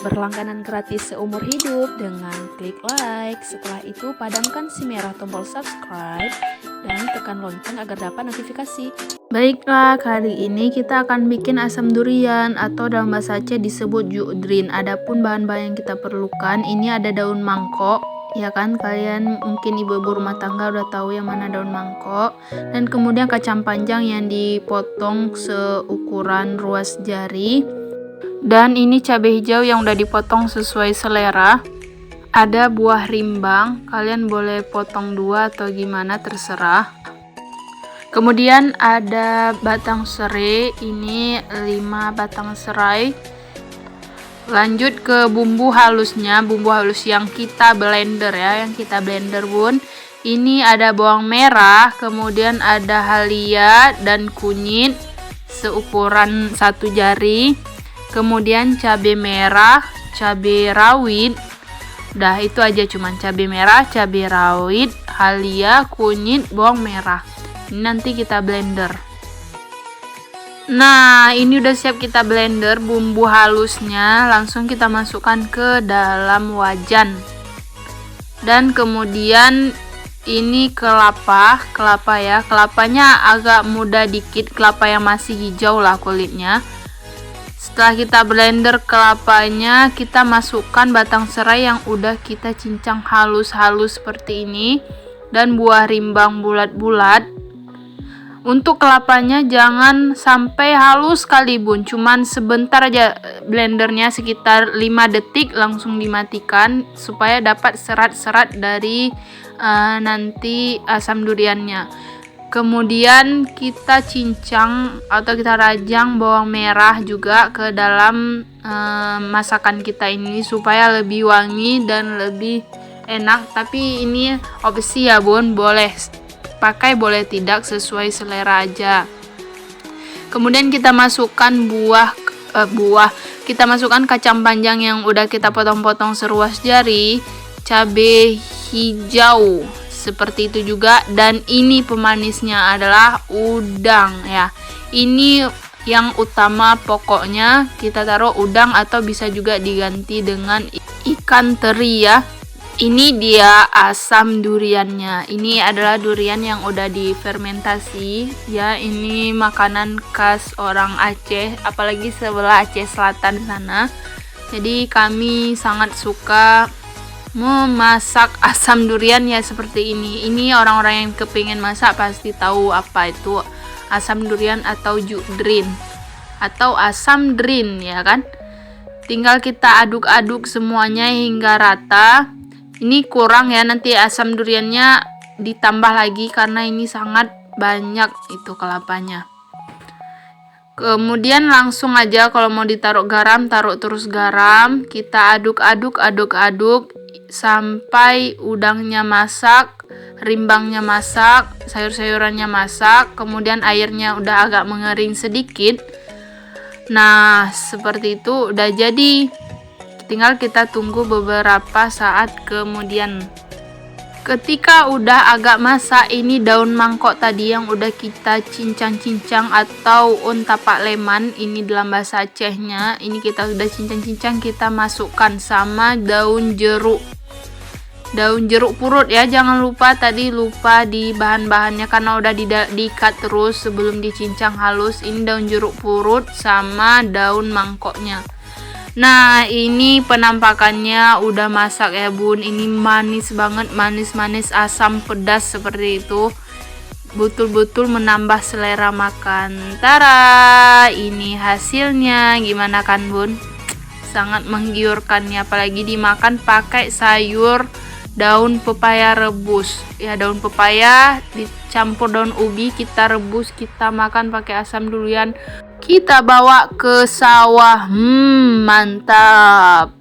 berlangganan gratis seumur hidup dengan klik like. Setelah itu padamkan si merah tombol subscribe dan tekan lonceng agar dapat notifikasi. Baiklah, kali ini kita akan bikin asam durian atau dalam bahasa Aceh disebut jukdrin. Adapun bahan-bahan yang kita perlukan, ini ada daun mangkok. Ya kan, kalian mungkin ibu-ibu rumah tangga udah tahu yang mana daun mangkok. Dan kemudian kacang panjang yang dipotong seukuran ruas jari. Dan ini cabai hijau yang udah dipotong sesuai selera. Ada buah rimbang, kalian boleh potong 2 atau gimana terserah. Kemudian ada batang serai, ini 5 batang serai. Lanjut ke bumbu halusnya, bumbu halus yang kita blender ya, bun. Ini ada bawang merah, kemudian ada halia dan kunyit seukuran 1 jari. Kemudian cabai merah, cabai rawit. Dah itu aja, cuman cabai merah, cabai rawit, halia, kunyit, bawang merah. Ini nanti kita blender. Nah, ini udah siap kita blender bumbu halusnya, langsung kita masukkan ke dalam wajan. Dan kemudian ini kelapa ya, kelapanya agak muda dikit, kelapa yang masih hijau lah kulitnya. Setelah kita blender kelapanya, kita masukkan batang serai yang udah kita cincang halus-halus seperti ini dan buah rimbang bulat-bulat. Untuk kelapanya jangan sampai halus sekali bun, cuman sebentar aja blendernya, sekitar 5 detik langsung dimatikan supaya dapat serat-serat dari nanti asam duriannya. Kemudian kita cincang atau kita rajang bawang merah juga ke dalam masakan kita ini supaya lebih wangi dan lebih enak. Tapi ini opsi ya bun, boleh pakai boleh tidak, sesuai selera aja. Kemudian kita masukkan kita masukkan kacang panjang yang udah kita potong-potong seruas jari, cabai hijau seperti itu juga, dan ini pemanisnya adalah udang ya. Ini yang utama pokoknya, kita taruh udang atau bisa juga diganti dengan ikan teri ya. Ini dia asam duriannya. Ini adalah durian yang udah difermentasi ya. Ini makanan khas orang Aceh, apalagi sebelah Aceh Selatan sana. Jadi kami sangat suka memasak asam durian ya seperti ini. Ini orang-orang yang kepingin masak pasti tahu apa itu asam durian atau jukdrin atau asam drin ya kan. Tinggal kita aduk-aduk semuanya hingga rata. Ini kurang ya, nanti asam duriannya ditambah lagi karena ini sangat banyak itu kelapanya. Kemudian langsung aja kalau mau ditaruh garam, taruh terus garam. Kita aduk-aduk sampai udangnya masak, rimbangnya masak, sayur-sayurannya masak, kemudian airnya udah agak mengering sedikit. Nah, seperti itu udah jadi. Tinggal kita tunggu beberapa saat kemudian. Ketika udah agak masak, ini daun mangkok tadi yang udah kita cincang-cincang atau tapak leman, ini dalam bahasa Acehnya. Ini kita udah cincang-cincang, kita masukkan sama daun jeruk. Daun jeruk purut ya, jangan lupa di bahan-bahannya karena udah diikat terus sebelum dicincang halus. Ini daun jeruk purut sama daun mangkoknya. Nah, ini penampakannya udah masak ya bun. Ini manis banget, manis-manis asam pedas seperti itu. Betul-betul menambah selera makan. Tara, ini hasilnya. Gimana kan bun? Sangat menggiurkan ya, apalagi dimakan pakai sayur daun pepaya rebus. Ya, daun pepaya dicampur daun ubi, kita rebus, kita makan pakai asam durian. Kita bawa ke sawah, mantap.